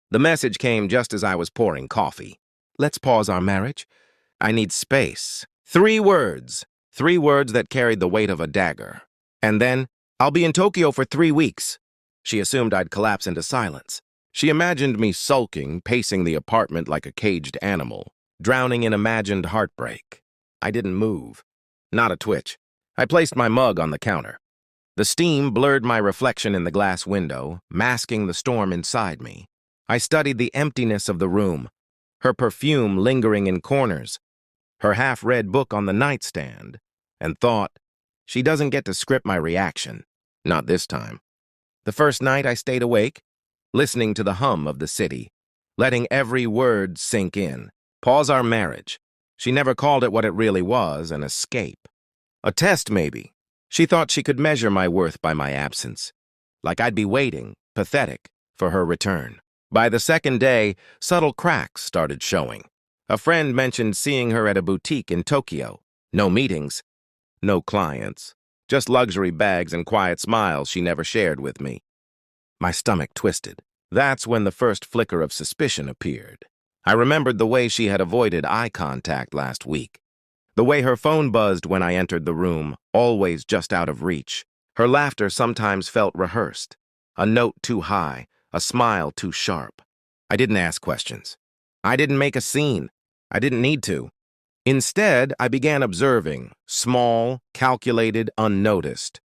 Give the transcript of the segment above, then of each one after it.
The message came just as I was pouring coffee. Let's pause our marriage. I need space. 3 words. 3 words that carried the weight of a dagger. And then, I'll be in Tokyo for 3 weeks. She assumed I'd collapse into silence. She imagined me sulking, pacing the apartment like a caged animal, drowning in imagined heartbreak. I didn't move. Not a twitch. I placed my mug on the counter. The steam blurred my reflection in the glass window, masking the storm inside me. I studied the emptiness of the room, her perfume lingering in corners, her half-read book on the nightstand, and thought, she doesn't get to script my reaction. Not this time. The first night I stayed awake, listening to the hum of the city, letting every word sink in. Pause our marriage. She never called it what it really was, an escape. A test, maybe. She thought she could measure my worth by my absence, like I'd be waiting, pathetic, for her return. By the second day, subtle cracks started showing. A friend mentioned seeing her at a boutique in Tokyo. No meetings, no clients, just luxury bags and quiet smiles she never shared with me. My stomach twisted. That's when the first flicker of suspicion appeared. I remembered the way she had avoided eye contact last week. The way her phone buzzed when I entered the room, always just out of reach. Her laughter sometimes felt rehearsed. A note too high, a smile too sharp. I didn't ask questions. I didn't make a scene. I didn't need to. Instead, I began observing, small, calculated, unnoticed.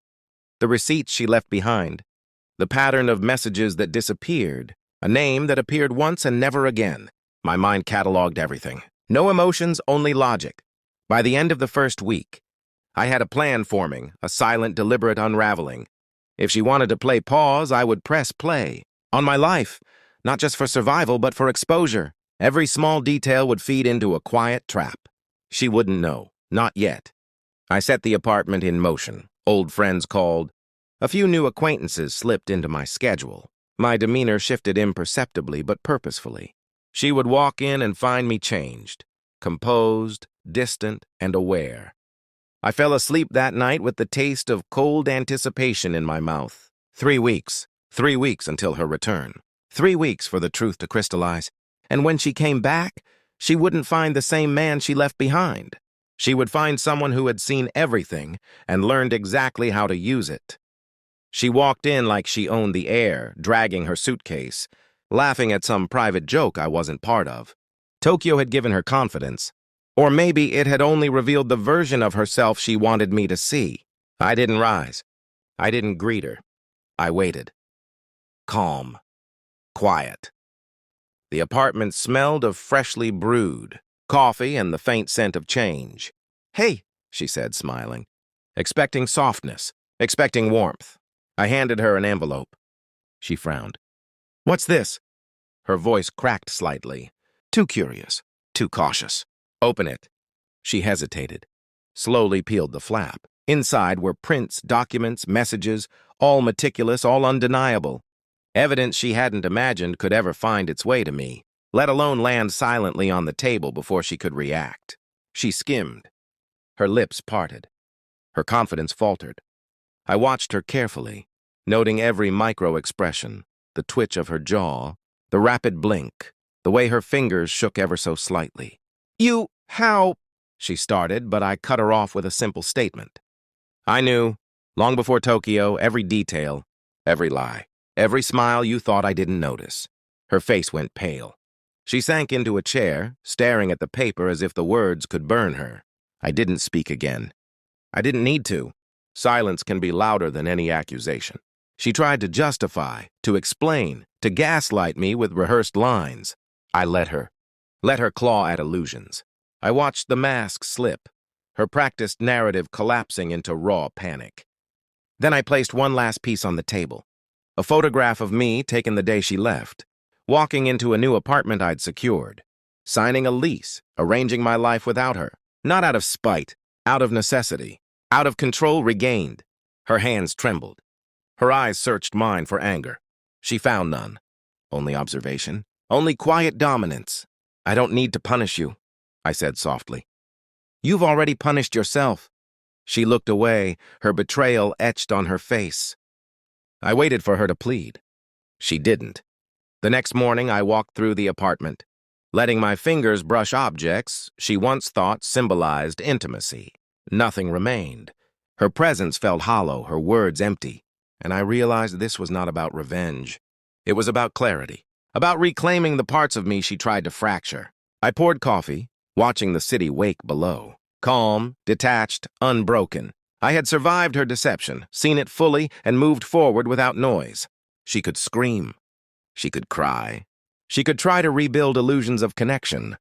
The receipts she left behind, the pattern of messages that disappeared, a name that appeared once and never again. My mind cataloged everything. No emotions, only logic. By the end of the first week, I had a plan forming, a silent, deliberate unraveling. If she wanted to play pause, I would press play. On my life, not just for survival, but for exposure. Every small detail would feed into a quiet trap. She wouldn't know, not yet. I set the apartment in motion. Old friends called. A few new acquaintances slipped into my schedule. My demeanor shifted imperceptibly but purposefully. She would walk in and find me changed, composed, distant, and aware. I fell asleep that night with the taste of cold anticipation in my mouth. 3 weeks. 3 weeks until her return. 3 weeks for the truth to crystallize. And when she came back, she wouldn't find the same man she left behind. She would find someone who had seen everything and learned exactly how to use it. She walked in like she owned the air, dragging her suitcase, laughing at some private joke I wasn't part of. Tokyo had given her confidence. Or maybe it had only revealed the version of herself she wanted me to see. I didn't rise. I didn't greet her. I waited. Calm. Quiet. The apartment smelled of freshly brewed coffee and the faint scent of change. "Hey," she said, smiling, expecting softness, expecting warmth. I handed her an envelope. She frowned. "What's this?" Her voice cracked slightly. Too curious, too cautious. "Open it." She hesitated, slowly peeled the flap. Inside were prints, documents, messages, all meticulous, all undeniable. Evidence she hadn't imagined could ever find its way to me, let alone land silently on the table before she could react. She skimmed. Her lips parted. Her confidence faltered. I watched her carefully, noting every micro-expression, the twitch of her jaw, the rapid blink, the way her fingers shook ever so slightly. How? She started, but I cut her off with a simple statement. I knew, long before Tokyo, every detail, every lie, every smile you thought I didn't notice. Her face went pale. She sank into a chair, staring at the paper as if the words could burn her. I didn't speak again. I didn't need to. Silence can be louder than any accusation. She tried to justify, to explain, to gaslight me with rehearsed lines. I let her claw at illusions. I watched the mask slip, her practiced narrative collapsing into raw panic. Then I placed one last piece on the table. A photograph of me taken the day she left, walking into a new apartment I'd secured, signing a lease, arranging my life without her, not out of spite, out of necessity, out of control regained. Her hands trembled. Her eyes searched mine for anger. She found none. Only observation, only quiet dominance. "I don't need to punish you," I said softly. "You've already punished yourself." She looked away, her betrayal etched on her face. I waited for her to plead. She didn't. The next morning, I walked through the apartment, letting my fingers brush objects she once thought symbolized intimacy. Nothing remained. Her presence felt hollow, her words empty, and I realized this was not about revenge. It was about clarity, about reclaiming the parts of me she tried to fracture. I poured coffee, watching the city wake below. Calm, detached, unbroken. I had survived her deception, seen it fully, and moved forward without noise. She could scream. She could cry. She could try to rebuild illusions of connection.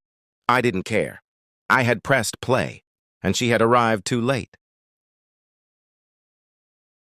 I didn't care. I had pressed play, and she had arrived too late.